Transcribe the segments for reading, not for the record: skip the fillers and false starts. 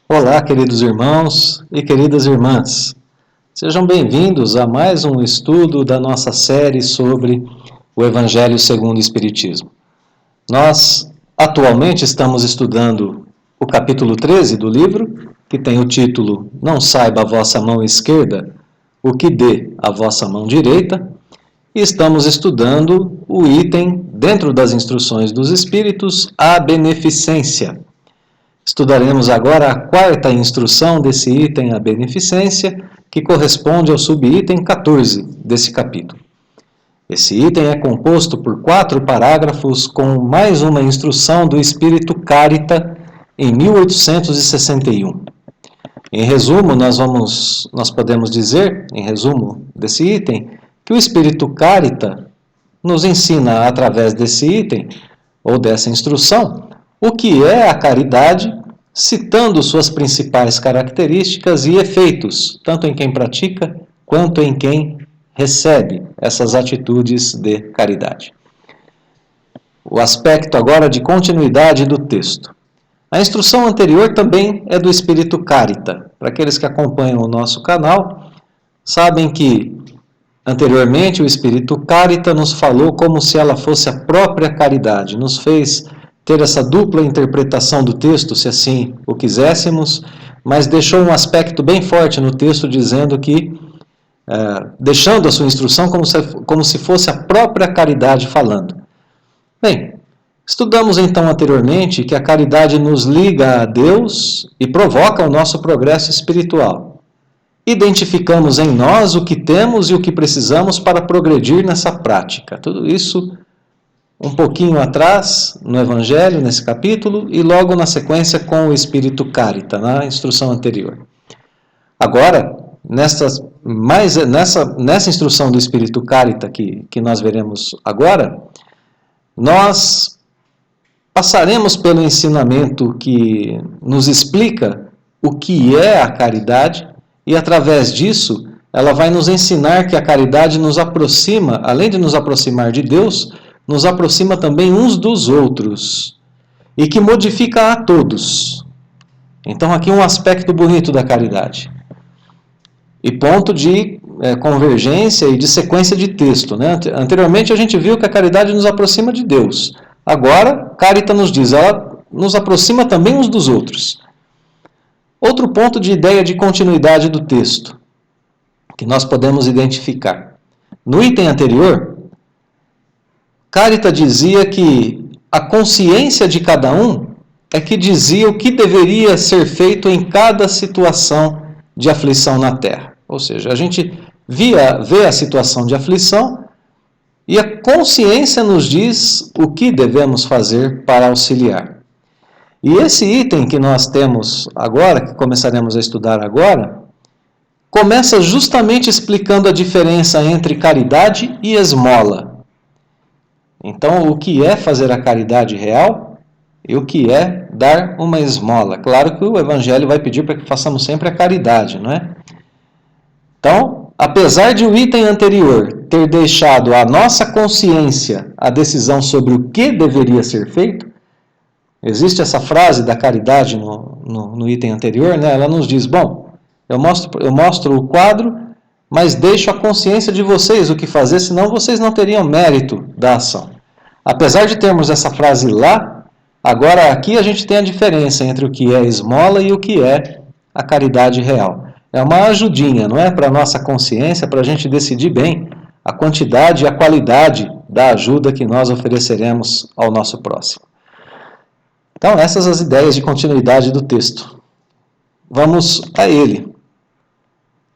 Olá, queridos irmãos e queridas irmãs. Sejam bem-vindos a mais um estudo da nossa série sobre o Evangelho segundo o Espiritismo. Nós, atualmente, estamos estudando o capítulo 13 do livro, que tem o título Não saiba a vossa mão esquerda o que dê a vossa mão direita, e estamos estudando o item, dentro das instruções dos Espíritos, a beneficência. Estudaremos agora a quarta instrução desse item, a beneficência, que corresponde ao subitem 14 desse capítulo. Esse item é composto por 4 parágrafos com mais uma instrução do Espírito Carita em 1861. Em resumo, nós podemos dizer, em resumo desse item, que o Espírito Carita nos ensina através desse item, ou dessa instrução, o que é a caridade, citando suas principais características e efeitos, tanto em quem pratica quanto em quem recebe essas atitudes de caridade. O aspecto agora de continuidade do texto. A instrução anterior também é do Espírito Carita. Para aqueles que acompanham o nosso canal, sabem que anteriormente o Espírito Carita nos falou como se ela fosse a própria caridade, nos fez ter essa dupla interpretação do texto, se assim o quiséssemos, mas deixou um aspecto bem forte no texto, dizendo que, deixando a sua instrução como se fosse a própria caridade falando. Bem, estudamos então anteriormente que a caridade nos liga a Deus e provoca o nosso progresso espiritual. Identificamos em nós o que temos e o que precisamos para progredir nessa prática. Tudo isso um pouquinho atrás, no Evangelho, nesse capítulo, e logo na sequência com o Espírito Carita, na instrução anterior. Agora, nessa instrução do Espírito Carita que nós veremos agora, nós passaremos pelo ensinamento que nos explica o que é a caridade, e através disso, ela vai nos ensinar que a caridade nos aproxima, além de nos aproximar de Deus, nos aproxima também uns dos outros, e que modifica a todos. Então aqui um aspecto bonito da caridade. E ponto de convergência e de sequência de texto, né? Anteriormente a gente viu que a caridade nos aproxima de Deus. Agora, Carita nos diz, ela nos aproxima também uns dos outros. Outro ponto de ideia de continuidade do texto, que nós podemos identificar. No item anterior, Carita dizia que a consciência de cada um é que dizia o que deveria ser feito em cada situação de aflição na Terra. Ou seja, a gente vê a situação de aflição e a consciência nos diz o que devemos fazer para auxiliar. E esse item que nós temos agora, que começaremos a estudar agora, começa justamente explicando a diferença entre caridade e esmola. Então, o que é fazer a caridade real e o que é dar uma esmola. Claro que o Evangelho vai pedir para que façamos sempre a caridade, não é? Então, apesar de o item anterior ter deixado à nossa consciência a decisão sobre o que deveria ser feito, existe essa frase da caridade no item anterior, né? Ela nos diz, bom, eu mostro o quadro, mas deixo a consciência de vocês o que fazer, senão vocês não teriam mérito da ação. Apesar de termos essa frase lá, agora aqui a gente tem a diferença entre o que é esmola e o que é a caridade real. É uma ajudinha, não é? Para a nossa consciência, para a gente decidir bem a quantidade e a qualidade da ajuda que nós ofereceremos ao nosso próximo. Então, essas as ideias de continuidade do texto. Vamos a ele.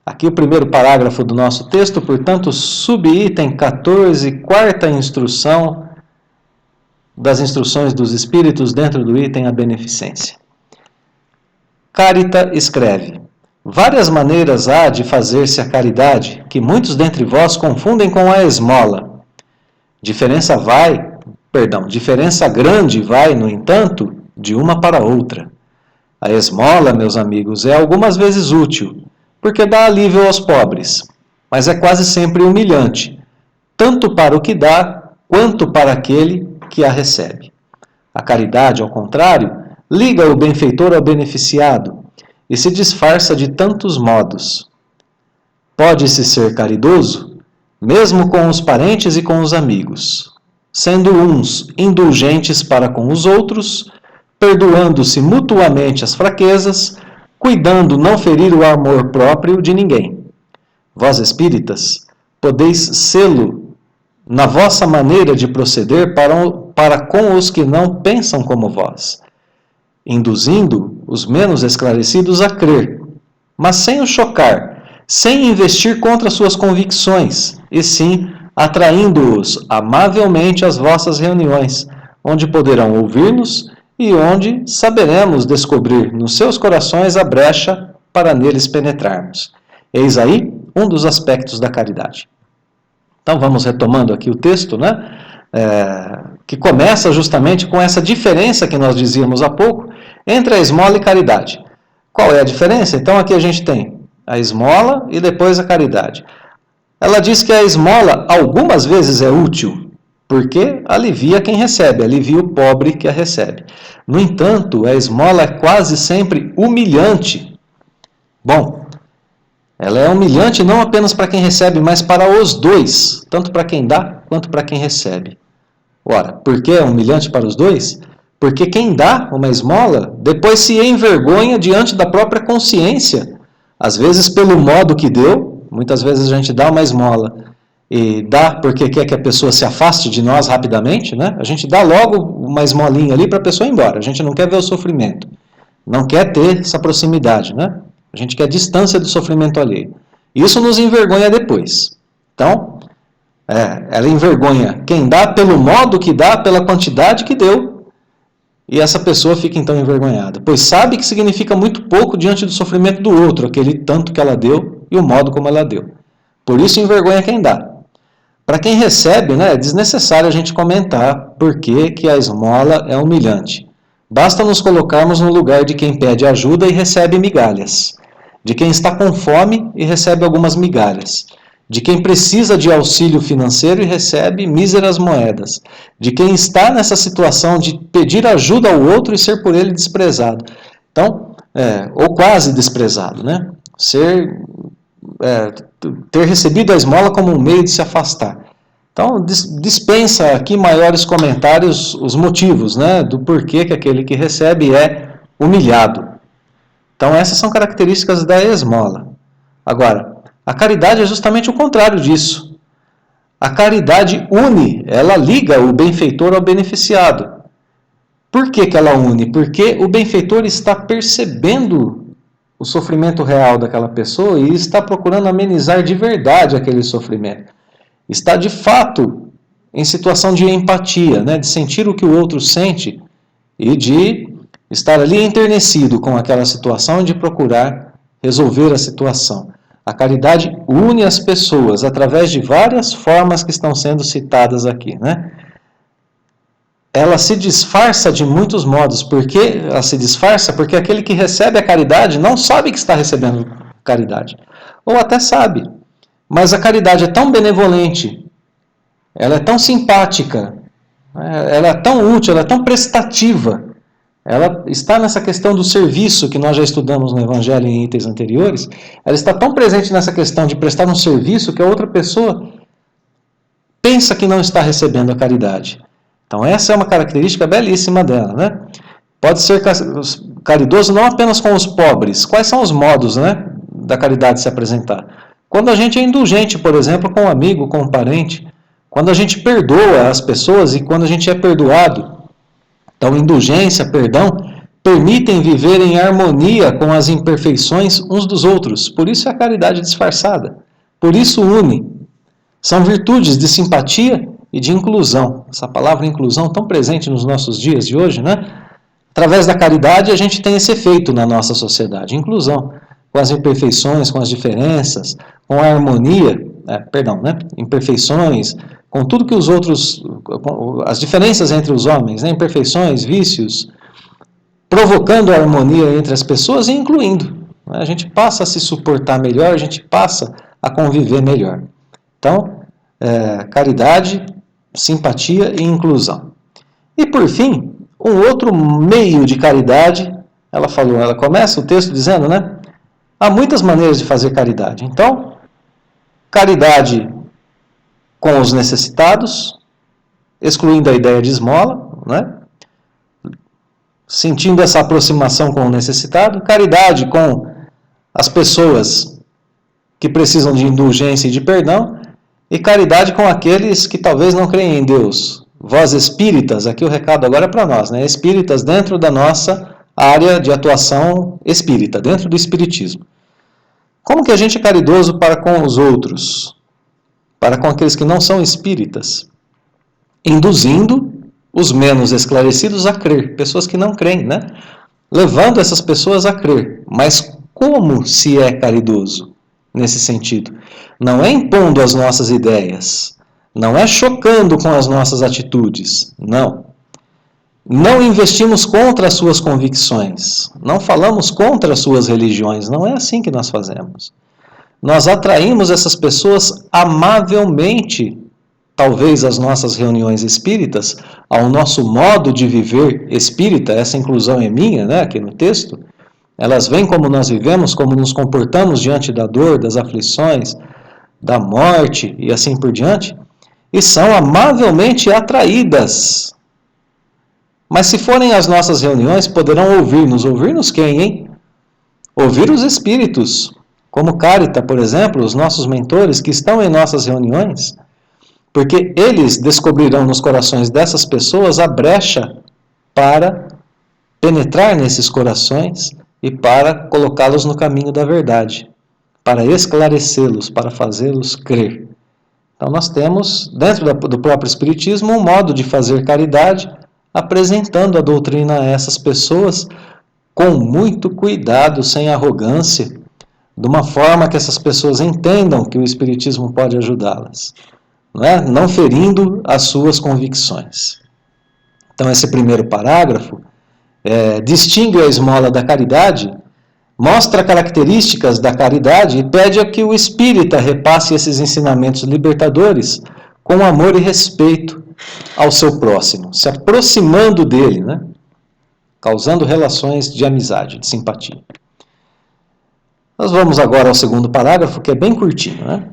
Aqui o primeiro parágrafo do nosso texto, portanto, subitem 14, quarta instrução das instruções dos Espíritos dentro do item a beneficência. Carita escreve: várias maneiras há de fazer-se a caridade, que muitos dentre vós confundem com a esmola. Diferença grande vai, no entanto, de uma para outra. A esmola, meus amigos, é algumas vezes útil, porque dá alívio aos pobres, mas é quase sempre humilhante, tanto para o que dá, quanto para aquele que a recebe. A caridade, ao contrário, liga o benfeitor ao beneficiado, e se disfarça de tantos modos. Pode-se ser caridoso, mesmo com os parentes e com os amigos, sendo uns indulgentes para com os outros, perdoando-se mutuamente as fraquezas, cuidando não ferir o amor próprio de ninguém. Vós espíritas, podeis sê-lo na vossa maneira de proceder para com os que não pensam como vós, induzindo os menos esclarecidos a crer, mas sem os chocar, sem investir contra suas convicções, e sim atraindo-os amavelmente às vossas reuniões, onde poderão ouvir-nos e onde saberemos descobrir nos seus corações a brecha para neles penetrarmos. Eis aí um dos aspectos da caridade. Então vamos retomando aqui o texto, né? Que começa justamente com essa diferença que nós dizíamos há pouco entre a esmola e caridade. Qual é a diferença? Então aqui a gente tem a esmola e depois a caridade. Ela diz que a esmola algumas vezes é útil, porque alivia quem recebe, alivia o pobre que a recebe. No entanto, a esmola é quase sempre humilhante. Bom, ela é humilhante não apenas para quem recebe, mas para os dois, tanto para quem dá quanto para quem recebe. Ora, por que é humilhante para os dois? Porque quem dá uma esmola depois se envergonha diante da própria consciência, às vezes pelo modo que deu. Muitas vezes a gente dá uma esmola e dá porque quer que a pessoa se afaste de nós rapidamente, né? A gente dá logo uma esmolinha ali para a pessoa ir embora. A gente não quer ver o sofrimento, não quer ter essa proximidade, né? A gente quer distância do sofrimento alheio. Isso nos envergonha depois. Então, ela envergonha quem dá pelo modo que dá, pela quantidade que deu, e essa pessoa fica então envergonhada, pois sabe que significa muito pouco diante do sofrimento do outro, aquele tanto que ela deu e o modo como ela deu. Por isso envergonha quem dá. Para quem recebe, né, é desnecessário a gente comentar por que a esmola é humilhante. Basta nos colocarmos no lugar de quem pede ajuda e recebe migalhas, de quem está com fome e recebe algumas migalhas, de quem precisa de auxílio financeiro e recebe míseras moedas, de quem está nessa situação de pedir ajuda ao outro e ser por ele desprezado. Então, ou quase desprezado, né? Ter recebido a esmola como um meio de se afastar. Então, dispensa aqui maiores comentários, os motivos, né, do porquê que aquele que recebe é humilhado. Então, essas são características da esmola. Agora, a caridade é justamente o contrário disso. A caridade une, ela liga o benfeitor ao beneficiado. Por que ela une? Porque o benfeitor está percebendo o sofrimento real daquela pessoa e está procurando amenizar de verdade aquele sofrimento. Está de fato em situação de empatia, né? De sentir o que o outro sente e de estar ali enternecido com aquela situação e de procurar resolver a situação. A caridade une as pessoas através de várias formas que estão sendo citadas aqui, né? Ela se disfarça de muitos modos. Por que ela se disfarça? Porque aquele que recebe a caridade não sabe que está recebendo caridade. Ou até sabe. Mas a caridade é tão benevolente, ela é tão simpática, ela é tão útil, ela é tão prestativa. Ela está nessa questão do serviço que nós já estudamos no Evangelho em itens anteriores. Ela está tão presente nessa questão de prestar um serviço que a outra pessoa pensa que não está recebendo a caridade. Então essa é uma característica belíssima dela, né? Pode ser caridoso não apenas com os pobres. Quais são os modos, né, da caridade se apresentar? Quando a gente é indulgente, por exemplo, com um amigo, com um parente. Quando a gente perdoa as pessoas e quando a gente é perdoado. Então, indulgência, perdão, permitem viver em harmonia com as imperfeições uns dos outros. Por isso é a caridade disfarçada. Por isso une. São virtudes de simpatia e de inclusão. Essa palavra inclusão tão presente nos nossos dias de hoje, né? Através da caridade a gente tem esse efeito na nossa sociedade, inclusão. Com as imperfeições, com as diferenças, com a harmonia, imperfeições, com tudo que os outros, as diferenças entre os homens, né, imperfeições, vícios, provocando a harmonia entre as pessoas e incluindo. A gente passa a se suportar melhor, a gente passa a conviver melhor. Então, caridade, simpatia e inclusão. E por fim, um outro meio de caridade Ela começa o texto dizendo, né? Há muitas maneiras de fazer caridade. Então, caridade com os necessitados, excluindo a ideia de esmola, né? Sentindo essa aproximação com o necessitado, caridade com as pessoas que precisam de indulgência e de perdão, e caridade com aqueles que talvez não creem em Deus. Vós espíritas, aqui o recado agora é para nós, né? Espíritas dentro da nossa área de atuação espírita, dentro do espiritismo. Como que a gente é caridoso para com os outros? Para com aqueles que não são espíritas? Induzindo os menos esclarecidos a crer, pessoas que não creem, né? Levando essas pessoas a crer. Mas como se é caridoso nesse sentido? Não é impondo as nossas ideias, não é chocando com as nossas atitudes, não. Não investimos contra as suas convicções, não falamos contra as suas religiões, não é assim que nós fazemos. Nós atraímos essas pessoas amavelmente, talvez às nossas reuniões espíritas, ao nosso modo de viver espírita, essa inclusão é minha, né, aqui no texto, elas veem como nós vivemos, como nos comportamos diante da dor, das aflições, da morte e assim por diante, e são amavelmente atraídas. Mas se forem às nossas reuniões, poderão ouvir-nos quem, hein? Ouvir os espíritos, como Carita, por exemplo, os nossos mentores que estão em nossas reuniões, porque eles descobrirão nos corações dessas pessoas a brecha para penetrar nesses corações e para colocá-los no caminho da verdade, para esclarecê-los, para fazê-los crer. Então nós temos, dentro do próprio Espiritismo, um modo de fazer caridade, apresentando a doutrina a essas pessoas com muito cuidado, sem arrogância, de uma forma que essas pessoas entendam que o Espiritismo pode ajudá-las, não ferindo as suas convicções. Então esse primeiro parágrafo distingue a esmola da caridade, mostra características da caridade e pede a que o espírita repasse esses ensinamentos libertadores com amor e respeito ao seu próximo, se aproximando dele, né? Causando relações de amizade, de simpatia. Nós vamos agora ao segundo parágrafo, que é bem curtinho, né?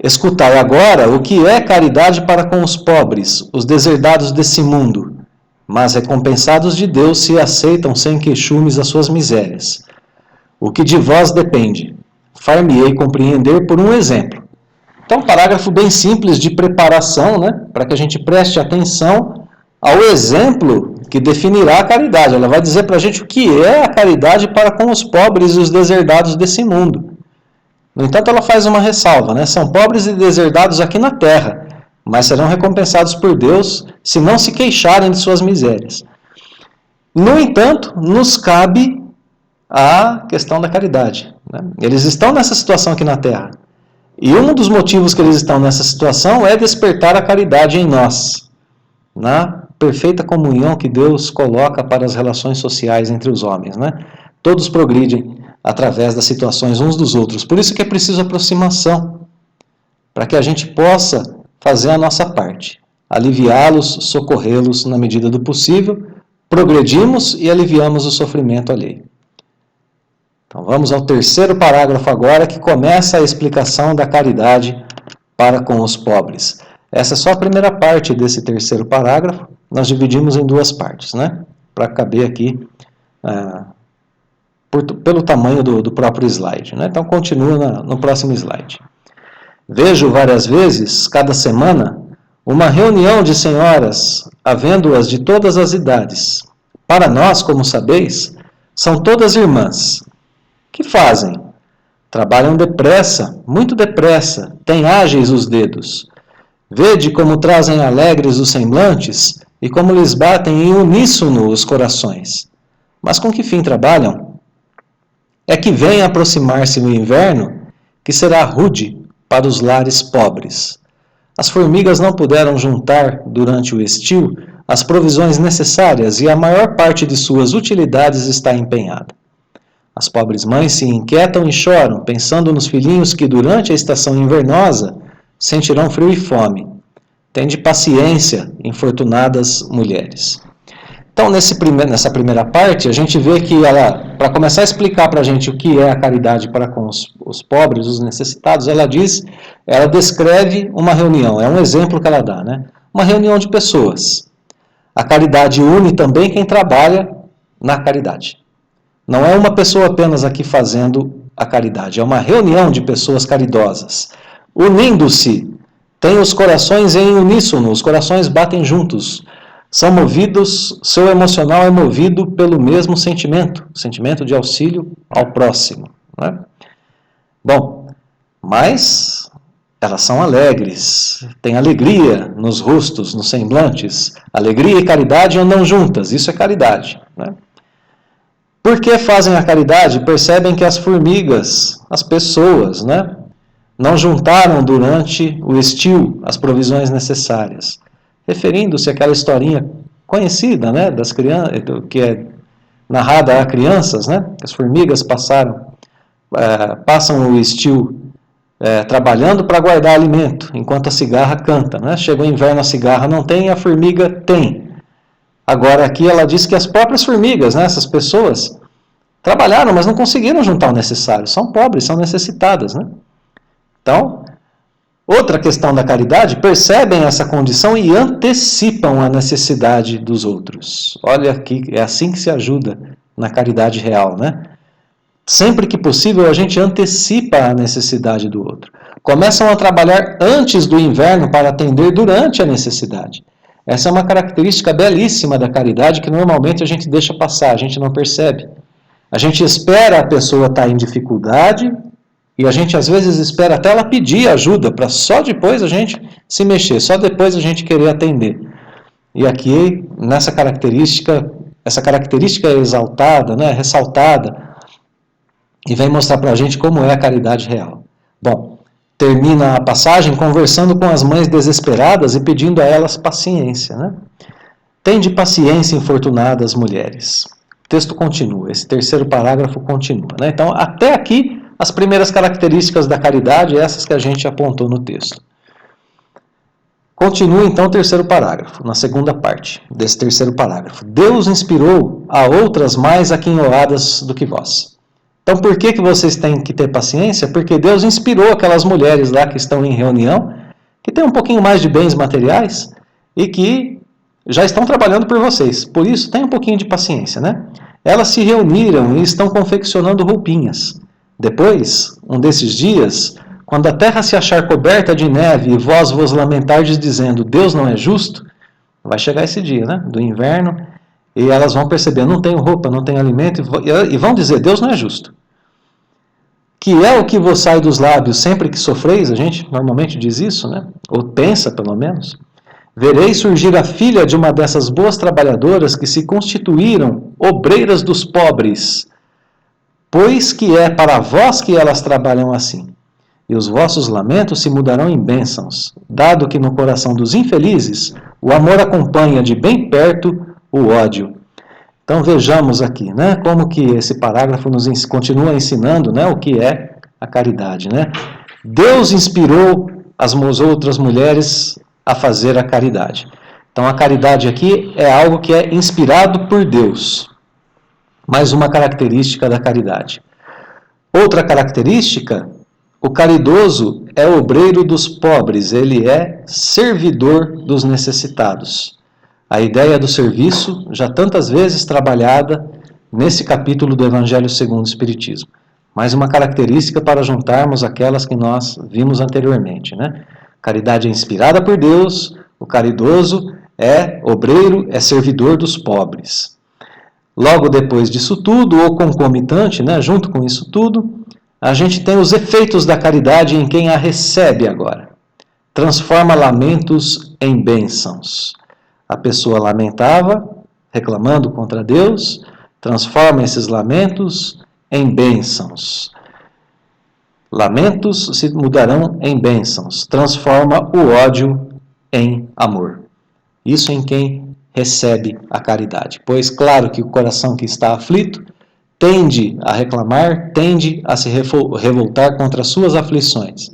Escutai agora o que é caridade para com os pobres, os deserdados desse mundo, mas recompensados de Deus se aceitam sem queixumes as suas misérias. O que de vós depende, far-me-ei compreender por um exemplo. Então, um parágrafo bem simples de preparação, né, para que a gente preste atenção ao exemplo que definirá a caridade. Ela vai dizer para a gente o que é a caridade para com os pobres e os deserdados desse mundo. No entanto, ela faz uma ressalva, né? São pobres e deserdados aqui na terra, mas serão recompensados por Deus se não se queixarem de suas misérias. No entanto, nos cabe a questão da caridade, né? Eles estão nessa situação aqui na terra. E um dos motivos que eles estão nessa situação é despertar a caridade em nós, na perfeita comunhão que Deus coloca para as relações sociais entre os homens, né? Todos progridem através das situações uns dos outros. Por isso que é preciso aproximação, para que a gente possa fazer a nossa parte, aliviá-los, socorrê-los na medida do possível, progredimos e aliviamos o sofrimento alheio. Então vamos ao terceiro parágrafo agora, que começa a explicação da caridade para com os pobres. Essa é só a primeira parte desse terceiro parágrafo, nós dividimos em duas partes, né? Para caber aqui pelo tamanho do próprio slide, né? Então continua no próximo slide. Vejo várias vezes, cada semana, uma reunião de senhoras, havendo-as de todas as idades. Para nós, como sabeis, são todas irmãs. Que fazem? Trabalham depressa, muito depressa, têm ágeis os dedos. Vede como trazem alegres os semblantes e como lhes batem em uníssono os corações. Mas com que fim trabalham? É que vem aproximar-se o inverno, que será rude para os lares pobres. As formigas não puderam juntar, durante o estio, as provisões necessárias e a maior parte de suas utilidades está empenhada. As pobres mães se inquietam e choram, pensando nos filhinhos que, durante a estação invernosa, sentirão frio e fome. Tende paciência, infortunadas mulheres. Então, nessa primeira parte, a gente vê que ela, para começar a explicar para a gente o que é a caridade para com os pobres, os necessitados, ela descreve uma reunião, é um exemplo que ela dá, né? Uma reunião de pessoas. A caridade une também quem trabalha na caridade. Não é uma pessoa apenas aqui fazendo a caridade, é uma reunião de pessoas caridosas, unindo-se, tem os corações em uníssono, os corações batem juntos, são movidos, seu emocional é movido pelo mesmo sentimento, o sentimento de auxílio ao próximo. Né? Bom, mas elas são alegres, têm alegria nos rostos, nos semblantes, alegria e caridade andam juntas, isso é caridade. Né? Por que fazem a caridade? Percebem que as formigas, as pessoas, né, não juntaram durante o estio as provisões necessárias. Referindo-se àquela historinha conhecida, né, das crianças, que é narrada a crianças, né, que as formigas passam o estio trabalhando para guardar alimento, enquanto a cigarra canta. Né? Chega o inverno, a cigarra não tem, a formiga tem. Agora aqui ela diz que as próprias formigas, né, essas pessoas, trabalharam, mas não conseguiram juntar o necessário. São pobres, são necessitadas. Né? Então, outra questão da caridade, percebem essa condição e antecipam a necessidade dos outros. Olha aqui, é assim que se ajuda na caridade real. Né? Sempre que possível, a gente antecipa a necessidade do outro. Começam a trabalhar antes do inverno para atender durante a necessidade. Essa é uma característica belíssima da caridade que normalmente a gente deixa passar, a gente não percebe. A gente espera a pessoa estar em dificuldade e a gente às vezes espera até ela pedir ajuda para só depois a gente se mexer, só depois a gente querer atender. E aqui, essa característica é exaltada, né, ressaltada, e vem mostrar para a gente como é a caridade real. Bom, termina a passagem conversando com as mães desesperadas e pedindo a elas paciência. Né? Tende paciência, infortunadas mulheres. O texto continua, esse terceiro parágrafo continua. Né? Então, até aqui, as primeiras características da caridade, essas que a gente apontou no texto. Continua então o terceiro parágrafo, na segunda parte desse terceiro parágrafo. Deus inspirou a outras mais aquinhoadas do que vós. Então, por que vocês têm que ter paciência? Porque Deus inspirou aquelas mulheres lá que estão em reunião, que têm um pouquinho mais de bens materiais e que já estão trabalhando por vocês. Por isso, tenham um pouquinho de paciência, né? Elas se reuniram e estão confeccionando roupinhas. Depois, um desses dias, quando a terra se achar coberta de neve e vós vos lamentardes dizendo, Deus não é justo, vai chegar esse dia, né? Do inverno. E elas vão perceber, não tenho roupa, não tenho alimento, e vão dizer, Deus não é justo. Que é o que vos sai dos lábios sempre que sofreis, a gente normalmente diz isso, né? Ou pensa pelo menos. Vereis surgir a filha de uma dessas boas trabalhadoras que se constituíram obreiras dos pobres, pois que é para vós que elas trabalham assim. E os vossos lamentos se mudarão em bênçãos, dado que no coração dos infelizes o amor acompanha de bem perto o ódio. Então vejamos aqui, né, como que esse parágrafo nos continua ensinando, né, o que é a caridade. Né? Deus inspirou as outras mulheres a fazer a caridade. Então a caridade aqui é algo que é inspirado por Deus. Mais uma característica da caridade. Outra característica, o caridoso é obreiro dos pobres, ele é servidor dos necessitados. A ideia do serviço, já tantas vezes trabalhada nesse capítulo do Evangelho segundo o Espiritismo. Mais uma característica para juntarmos aquelas que nós vimos anteriormente. Né? Caridade é inspirada por Deus, o caridoso é obreiro, é servidor dos pobres. Logo depois disso tudo, ou concomitante, né, junto com isso tudo, a gente tem os efeitos da caridade em quem a recebe agora. Transforma lamentos em bênçãos. A pessoa lamentava, reclamando contra Deus, transforma esses lamentos em bênçãos. Lamentos se mudarão em bênçãos. Transforma o ódio em amor. Isso em quem recebe a caridade. Pois, claro que o coração que está aflito tende a reclamar, tende a se revoltar contra as suas aflições.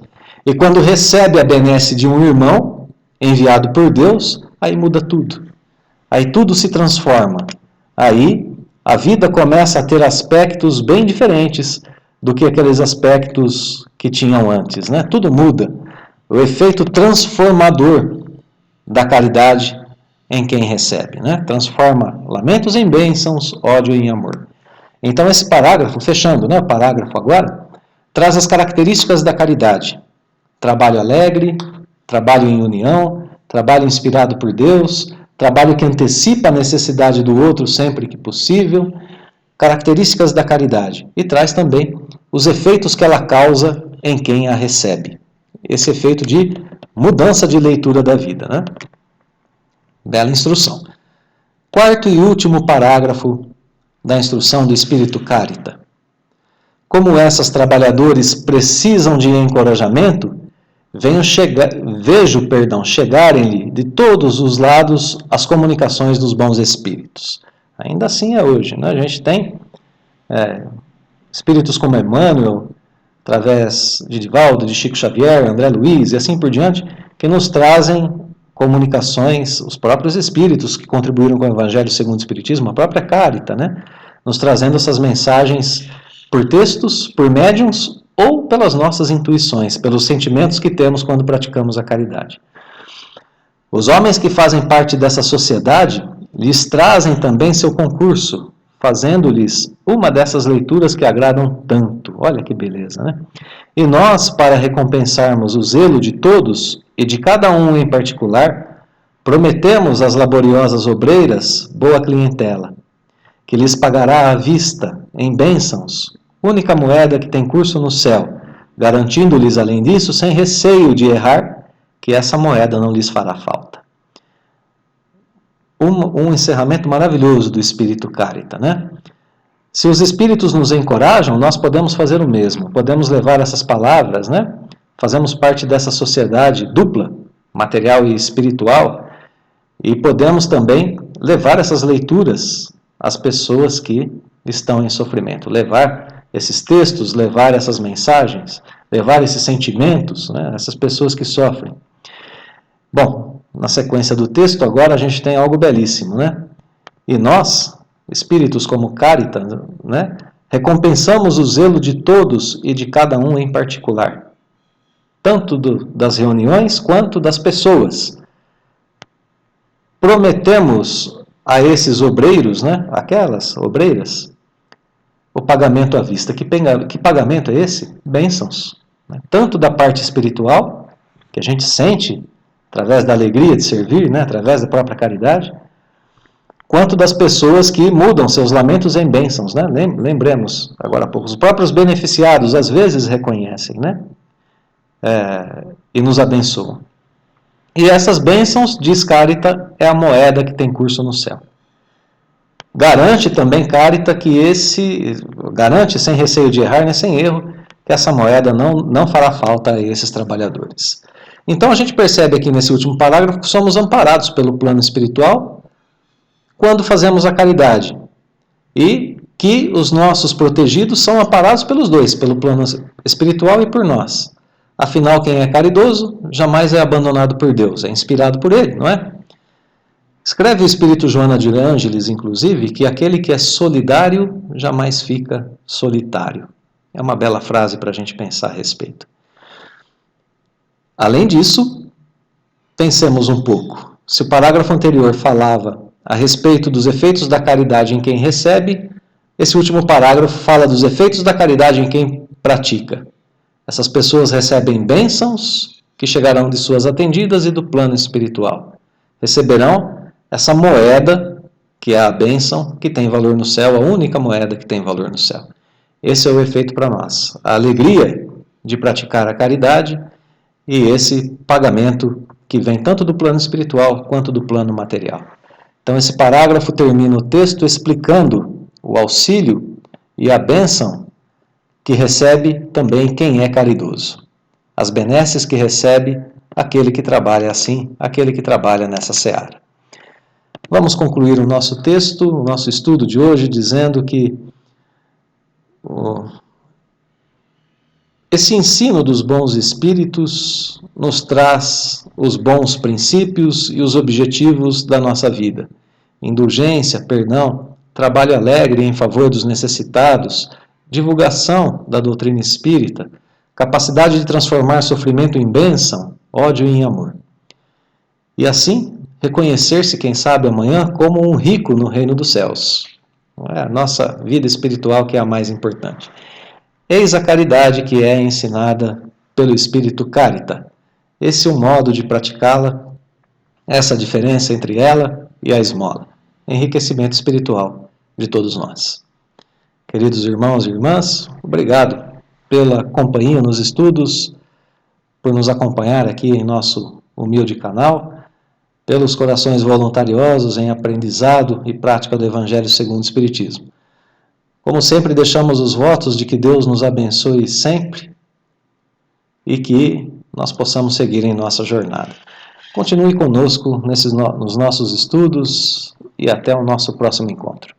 E quando recebe a benesse de um irmão enviado por Deus, aí muda tudo. Aí tudo se transforma. aí a vida começa a ter aspectos bem diferentes do que aqueles aspectos que tinham antes, né? Tudo muda. O efeito transformador da caridade em quem recebe, né? Transforma lamentos em bênçãos, ódio em amor. Então esse parágrafo, fechando, né, o parágrafo agora, traz as características da caridade. Trabalho alegre, trabalho em união, trabalho inspirado por Deus, trabalho que antecipa a necessidade do outro sempre que possível, características da caridade. E traz também os efeitos que ela causa em quem a recebe. Esse efeito de mudança de leitura da vida, né? Bela instrução. Quarto e último parágrafo da instrução do Espírito Carita. Como essas trabalhadores precisam de encorajamento, vejo chegarem-lhe de todos os lados as comunicações dos bons espíritos. Ainda assim é hoje, né? A gente tem espíritos como Emmanuel, através de Divaldo, de Chico Xavier, André Luiz e assim por diante, que nos trazem comunicações, os próprios espíritos que contribuíram com o Evangelho segundo o Espiritismo, a própria Carita, né? Nos trazendo essas mensagens por textos, por médiuns ou pelas nossas intuições, pelos sentimentos que temos quando praticamos a caridade. Os homens que fazem parte dessa sociedade lhes trazem também seu concurso, fazendo-lhes uma dessas leituras que agradam tanto. Olha que beleza, né? E nós, para recompensarmos o zelo de todos e de cada um em particular, prometemos às laboriosas obreiras boa clientela, que lhes pagará à vista, em bênçãos, única moeda que tem curso no céu, garantindo-lhes, além disso, sem receio de errar, que essa moeda não lhes fará falta. Um encerramento maravilhoso do Espírito Carita, né? Se os Espíritos nos encorajam, nós podemos fazer o mesmo, podemos levar essas palavras, né? Fazemos parte dessa sociedade dupla, material e espiritual, e podemos também levar essas leituras às pessoas que estão em sofrimento, levar esses textos, levar essas mensagens, levar esses sentimentos, né, essas pessoas que sofrem. Bom, na sequência do texto, agora a gente tem algo belíssimo, né? E nós, espíritos como Carita, né, recompensamos o zelo de todos e de cada um em particular, tanto das reuniões quanto das pessoas. Prometemos a esses obreiros, né, aquelas obreiras, o pagamento à vista. Que pagamento é esse? Bênçãos. Né? Tanto da parte espiritual, que a gente sente através da alegria de servir, né, através da própria caridade, quanto das pessoas que mudam seus lamentos em bênçãos. Né? Lembremos, agora há pouco, os próprios beneficiados às vezes reconhecem, né? E nos abençoam. E essas bênçãos, diz Carita, é a moeda que tem curso no céu. Garante também Carita garante sem receio de errar, nem sem erro, que essa moeda não fará falta a esses trabalhadores. Então a gente percebe aqui nesse último parágrafo que somos amparados pelo plano espiritual quando fazemos a caridade. E que os nossos protegidos são amparados pelos dois, pelo plano espiritual e por nós. Afinal, quem é caridoso jamais é abandonado por Deus, é inspirado por Ele, não é? Escreve o Espírito Joana de Ângeles, inclusive, que aquele que é solidário jamais fica solitário. É uma bela frase para a gente pensar a respeito. Além disso, pensemos um pouco. Se o parágrafo anterior falava a respeito dos efeitos da caridade em quem recebe, esse último parágrafo fala dos efeitos da caridade em quem pratica. Essas pessoas recebem bênçãos que chegarão de suas atendidas e do plano espiritual. Receberão essa moeda, que é a bênção, que tem valor no céu, a única moeda que tem valor no céu. Esse é o efeito para nós. A alegria de praticar a caridade e esse pagamento que vem tanto do plano espiritual quanto do plano material. Então esse parágrafo termina o texto explicando o auxílio e a bênção que recebe também quem é caridoso. As benesses que recebe aquele que trabalha assim, aquele que trabalha nessa seara. Vamos concluir o nosso texto, o nosso estudo de hoje, dizendo que esse ensino dos bons espíritos nos traz os bons princípios e os objetivos da nossa vida. Indulgência, perdão, trabalho alegre em favor dos necessitados, divulgação da doutrina espírita, capacidade de transformar sofrimento em bênção, ódio em amor. E assim, reconhecer-se, quem sabe amanhã, como um rico no reino dos céus. É a nossa vida espiritual que é a mais importante. Eis a caridade que é ensinada pelo Espírito Carita. Esse é o modo de praticá-la, essa diferença entre ela e a esmola. Enriquecimento espiritual de todos nós. Queridos irmãos e irmãs, obrigado pela companhia nos estudos, por nos acompanhar aqui em nosso humilde canal, pelos corações voluntariosos em aprendizado e prática do Evangelho segundo o Espiritismo. Como sempre, deixamos os votos de que Deus nos abençoe sempre e que nós possamos seguir em nossa jornada. Continue conosco nos nossos estudos e até o nosso próximo encontro.